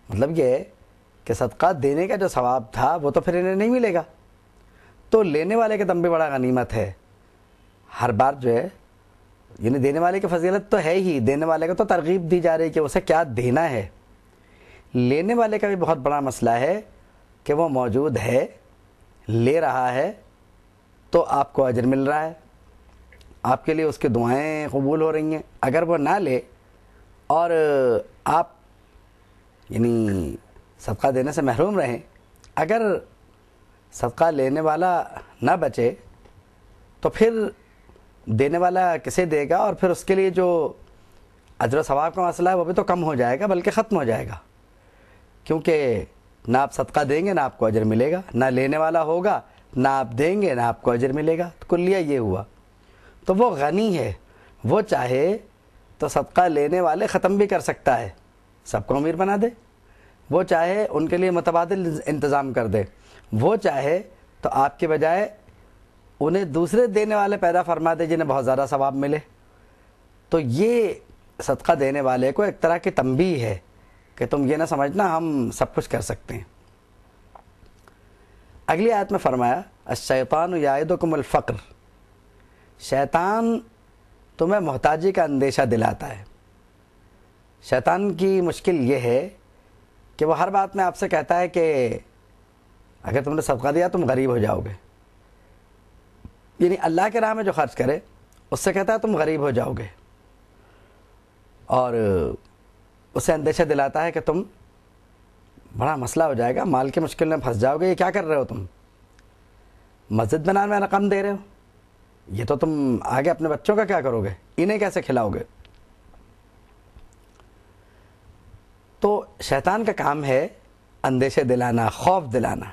مطلب یہ ہے کہ صدقہ دینے کا جو ثواب تھا وہ تو پھر انہیں نہیں ملے گا، تو لینے والے کے دم بھی بڑا غنیمت ہے ہر بار جو ہے، یعنی دینے والے کی فضیلت تو ہے ہی، دینے والے کو تو ترغیب دی جا رہی ہے کہ اسے کیا دینا ہے، لینے والے کا بھی بہت بڑا مسئلہ ہے کہ وہ موجود ہے، لے رہا ہے، تو آپ کو اجر مل رہا ہے، آپ کے لیے اس کی دعائیں قبول ہو رہی ہیں۔ اگر وہ نہ لے اور آپ یعنی صدقہ دینے سے محروم رہیں، اگر صدقہ لینے والا نہ بچے تو پھر دینے والا کسے دے گا، اور پھر اس کے لیے جو اجر و ثواب کا مسئلہ ہے وہ بھی تو کم ہو جائے گا، بلکہ ختم ہو جائے گا، کیونکہ نہ آپ صدقہ دیں گے نہ آپ کو اجر ملے گا، نہ لینے والا ہوگا نہ آپ دیں گے نہ آپ کو اجر ملے گا، تو کلیہ یہ ہوا۔ تو وہ غنی ہے، وہ چاہے تو صدقہ لینے والے ختم بھی کر سکتا ہے، سب کو امیر بنا دے، وہ چاہے ان کے لیے متبادل انتظام کر دے، وہ چاہے تو آپ کے بجائے انہیں دوسرے دینے والے پیدا فرما دے جنہیں بہت زیادہ ثواب ملے۔ تو یہ صدقہ دینے والے کو ایک طرح کی تنبیہ ہے کہ تم یہ نہ سمجھنا ہم سب کچھ کر سکتے ہیں۔ اگلی آیت میں فرمایا الشیطان یعدکم الفقر، شیطان تمہیں محتاجی کا اندیشہ دلاتا ہے۔ شیطان کی مشکل یہ ہے کہ وہ ہر بات میں آپ سے کہتا ہے کہ اگر تم نے صدقہ دیا تم غریب ہو جاؤ گے، یعنی اللہ کے راہ میں جو خرچ کرے اس سے کہتا ہے تم غریب ہو جاؤ گے، اور اسے اندیشہ دلاتا ہے کہ تم بڑا مسئلہ ہو جائے گا، مال کی مشکل میں پھنس جاؤ گے، یہ کیا کر رہے ہو تم، مسجد بنانے میں رقم دے رہے ہو، یہ تو تم آگے اپنے بچوں کا کیا کرو گے، انہیں کیسے کھلاؤ گے۔ تو شیطان کا کام ہے اندیشے دلانا، خوف دلانا،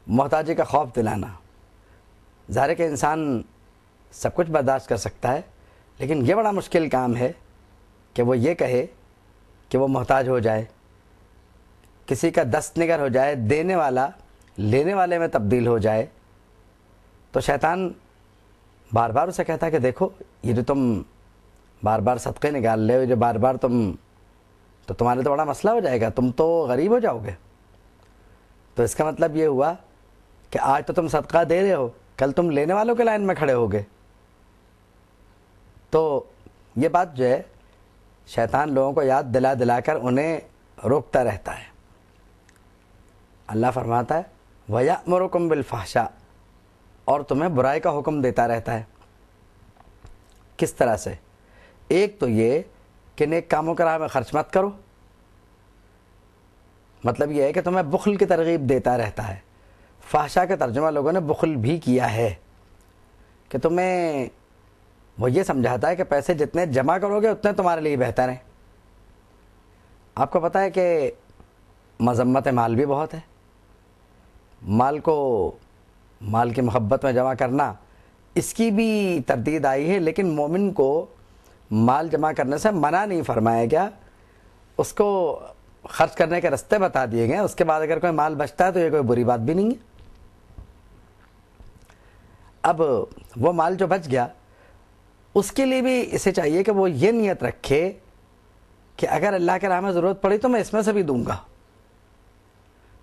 محتاجی کا خوف دلانا۔ ظاہر ہے کہ انسان سب کچھ برداشت کر سکتا ہے، لیکن یہ بڑا مشکل کام ہے کہ وہ یہ کہے کہ وہ محتاج ہو جائے، کسی کا دست نگر ہو جائے، دینے والا لینے والے میں تبدیل ہو جائے۔ تو شیطان بار بار اسے کہتا ہے کہ دیکھو یہ جو تم بار بار صدقے نکال لے ہو، جو بار بار تو تمہارے تو بڑا مسئلہ ہو جائے گا، تم تو غریب ہو جاؤ گے۔ تو اس کا مطلب یہ ہوا کہ آج تو تم صدقہ دے رہے ہو، کل تم لینے والوں کے لائن میں کھڑے ہوگے۔ تو یہ بات جو ہے شیطان لوگوں کو یاد دلا دلا کر انہیں روکتا رہتا ہے۔ اللہ فرماتا ہے وَيَأْمُرُكُمْ بِالْفَحْشَاءِ، اور تمہیں برائی کا حکم دیتا رہتا ہے۔ کس طرح سے؟ ایک تو یہ کہ نیک کاموں کے راہ میں خرچ مت کرو، مطلب یہ ہے کہ تمہیں بخل کی ترغیب دیتا رہتا ہے۔ فحشا کا ترجمہ لوگوں نے بخل بھی کیا ہے کہ تمہیں وہ یہ سمجھاتا ہے کہ پیسے جتنے جمع کرو گے اتنے تمہارے لیے بہتر ہیں۔ آپ کو پتہ ہے کہ مذمت مال بھی بہت ہے، مال کی محبت میں جمع کرنا اس کی بھی تردید آئی ہے، لیکن مومن کو مال جمع کرنے سے منع نہیں فرمایا گیا، اس کو خرچ کرنے کے راستے بتا دیے گئے، اس کے بعد اگر کوئی مال بچتا ہے تو یہ کوئی بری بات بھی نہیں ہے۔ اب وہ مال جو بچ گیا اس کے لیے بھی اسے چاہیے کہ وہ یہ نیت رکھے کہ اگر اللہ کے راہ میں ضرورت پڑی تو میں اس میں سے بھی دوں گا،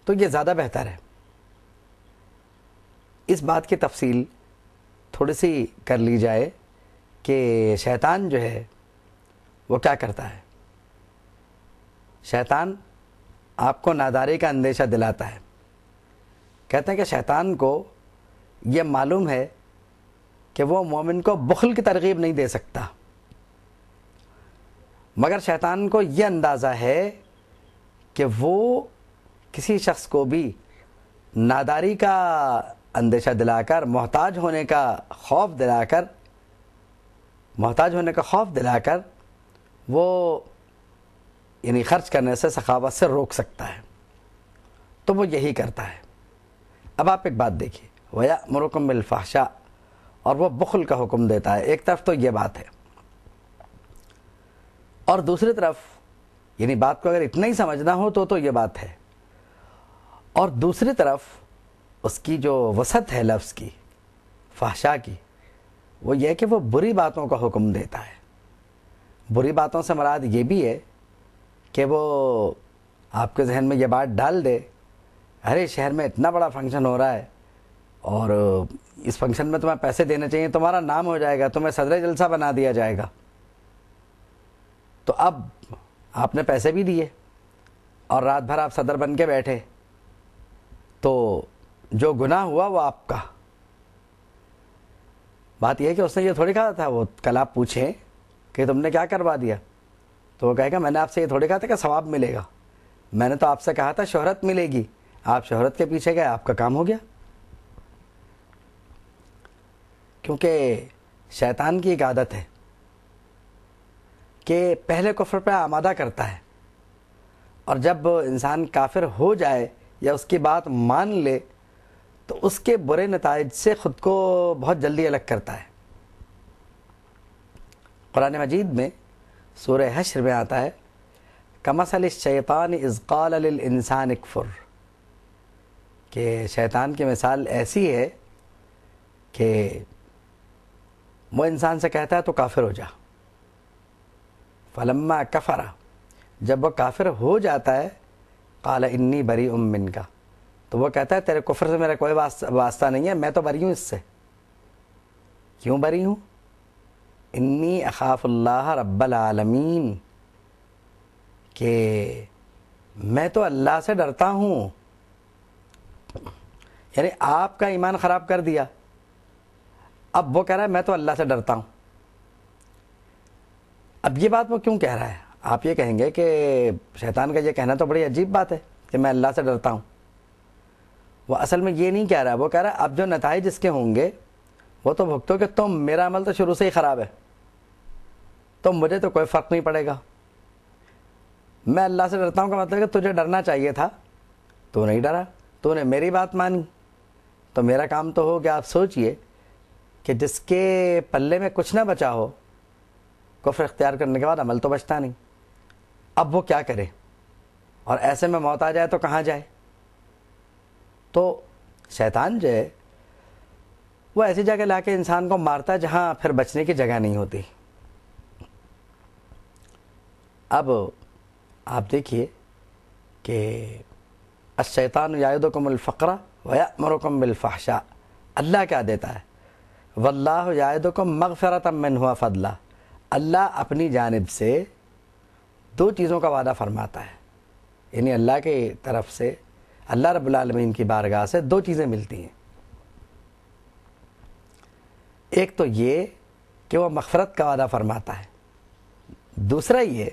تو یہ زیادہ بہتر ہے۔ اس بات کی تفصیل تھوڑی سی کر لی جائے کہ شیطان جو ہے وہ کیا کرتا ہے۔ شیطان آپ کو ناداری کا اندیشہ دلاتا ہے۔ کہتے ہیں کہ شیطان کو یہ معلوم ہے کہ وہ مومن کو بخل کی ترغیب نہیں دے سکتا، مگر شیطان کو یہ اندازہ ہے کہ وہ کسی شخص کو بھی ناداری کا اندیشہ دلا کر، محتاج ہونے کا خوف دلا کر وہ یعنی خرچ کرنے سے، سخاوت سے روک سکتا ہے، تو وہ یہی کرتا ہے۔ اب آپ ایک بات دیکھیے وَيَأْمُرُكُمْ بِالْفَحْشَاءِ، اور وہ بخل کا حکم دیتا ہے۔ ایک طرف تو یہ بات ہے، اور دوسری طرف یعنی بات کو اگر اتنا ہی سمجھنا ہو تو یہ بات ہے، اور دوسری طرف اس کی جو وسعت ہے لفظ کی، فحشا کی، وہ یہ کہ وہ بری باتوں کا حکم دیتا ہے۔ بری باتوں سے مراد یہ بھی ہے کہ وہ آپ کے ذہن میں یہ بات ڈال دے، ارے شہر میں اتنا بڑا فنکشن ہو رہا ہے اور اس فنکشن میں تمہیں پیسے دینے چاہیے، تمہارا نام ہو جائے گا، تمہیں صدر جلسہ بنا دیا جائے گا، تو اب آپ نے پیسے بھی دیے اور رات بھر آپ صدر بن کے بیٹھے، تو جو گناہ ہوا وہ آپ کا۔ بات یہ ہے کہ اس نے یہ تھوڑی کہا تھا، وہ کل آپ پوچھیں کہ تم نے کیا کروا دیا، تو وہ کہے گا میں نے آپ سے یہ تھوڑی کہا تھا کہ ثواب ملے گا، میں نے تو آپ سے کہا تھا شہرت ملے گی، آپ شہرت کے پیچھے گئے، آپ کا کام ہو گیا۔ کیونکہ شیطان کی ایک عادت ہے کہ پہلے کفر پہ آمادہ کرتا ہے، اور جب انسان کافر ہو جائے یا اس کی بات مان لے تو اس کے برے نتائج سے خود کو بہت جلدی الگ کرتا ہے۔ قرآن مجید میں سورہ حشر میں آتا ہے کمثل الشیطان اذ قال للانسان اکفر، کہ شیطان کی مثال ایسی ہے کہ وہ انسان سے کہتا ہے تو کافر ہو جا، فلما کفر، جب وہ کافر ہو جاتا ہے، قال انی بریء منک، تو وہ کہتا ہے تیرے کفر سے میرا کوئی واسطہ نہیں ہے، میں تو بری ہوں اس سے۔ کیوں بری ہوں؟ انی اخاف اللہ رب العالمین، کہ میں تو اللہ سے ڈرتا ہوں، یعنی آپ کا ایمان خراب کر دیا، اب وہ کہہ رہا ہے میں تو اللہ سے ڈرتا ہوں۔ اب یہ بات وہ کیوں کہہ رہا ہے؟ آپ یہ کہیں گے کہ شیطان کا یہ کہنا تو بڑی عجیب بات ہے کہ میں اللہ سے ڈرتا ہوں۔ وہ اصل میں یہ نہیں کہہ رہا، وہ کہہ رہا ہے اب جو نتائج اس کے ہوں گے وہ تو بھگتو کہ تم، میرا عمل تو شروع سے ہی خراب ہے، تو مجھے تو کوئی فرق نہیں پڑے گا۔ میں اللہ سے ڈرتا ہوں کا مطلب کہ تجھے ڈرنا چاہیے تھا، تو نہیں ڈرا، تو نے میری بات مانی، تو میرا کام تو ہو گیا۔ آپ سوچئے کہ جس کے پلے میں کچھ نہ بچا ہو کفر اختیار کرنے کے بعد، عمل تو بچتا نہیں، اب وہ کیا کرے؟ اور ایسے میں موت آ جائے تو کہاں جائے؟ تو شیطان جو ہے وہ ایسی جگہ لا کے انسان کو مارتا ہے جہاں پھر بچنے کی جگہ نہیں ہوتی۔ اب آپ دیکھیے کہ الشیطان یعدکم الفقر ویأمرکم بالفحشاء، اللہ کیا دیتا ہے؟ واللہ یعدکم مغفرۃ منہ وفضلا، اللہ اپنی جانب سے دو چیزوں کا وعدہ فرماتا ہے، یعنی اللہ کی طرف سے، اللہ رب العالمین کی بارگاہ سے دو چیزیں ملتی ہیں۔ ایک تو یہ کہ وہ مغفرت کا وعدہ فرماتا ہے، دوسرا یہ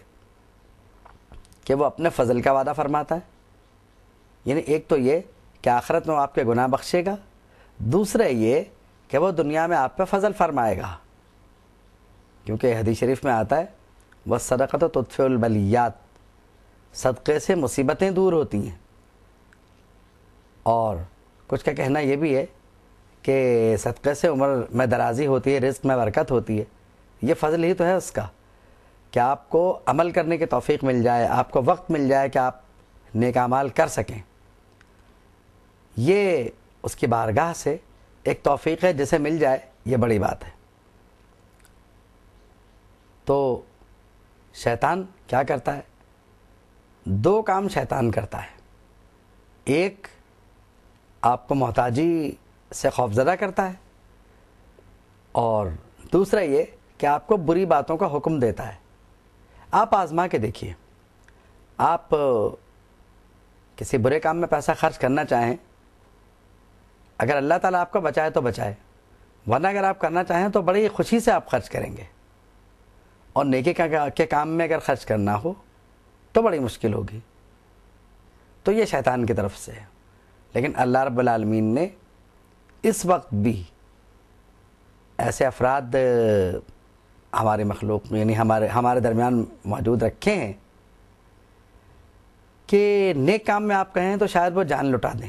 کہ وہ اپنے فضل کا وعدہ فرماتا ہے، یعنی ایک تو یہ کہ آخرت میں وہ آپ کے گناہ بخشے گا، دوسرا یہ کہ وہ دنیا میں آپ پہ فضل فرمائے گا، کیونکہ حدیث شریف میں آتا ہے وَالصَّدَقَةُ تُطْفِئُ الْبَلِيَّاتِ، صدقے سے مصیبتیں دور ہوتی ہیں۔ اور کچھ کا کہنا یہ بھی ہے کہ صدقے سے عمر میں درازی ہوتی ہے، رزق میں برکت ہوتی ہے، یہ فضل ہی تو ہے اس کا کہ آپ کو عمل کرنے کی توفیق مل جائے، آپ کو وقت مل جائے کہ آپ نیک اعمال کر سکیں، یہ اس کی بارگاہ سے ایک توفیق ہے، جسے مل جائے یہ بڑی بات ہے۔ تو شیطان کیا کرتا ہے؟ دو کام شیطان کرتا ہے، ایک آپ کو محتاجی سے خوفزدہ کرتا ہے، اور دوسرا یہ کہ آپ کو بری باتوں کا حکم دیتا ہے۔ آپ آزما کے دیکھیے، آپ کسی برے کام میں پیسہ خرچ کرنا چاہیں، اگر اللہ تعالیٰ آپ کو بچائے تو بچائے، ورنہ اگر آپ کرنا چاہیں تو بڑی خوشی سے آپ خرچ کریں گے، اور نیکی کے کام میں اگر خرچ کرنا ہو تو بڑی مشکل ہوگی۔ تو یہ شیطان کی طرف سے ہے، لیکن اللہ رب العالمین نے اس وقت بھی ایسے افراد ہماری مخلوق میں، یعنی ہمارے درمیان موجود رکھے ہیں کہ نیک کام میں آپ کہیں تو شاید وہ جان لٹا دیں،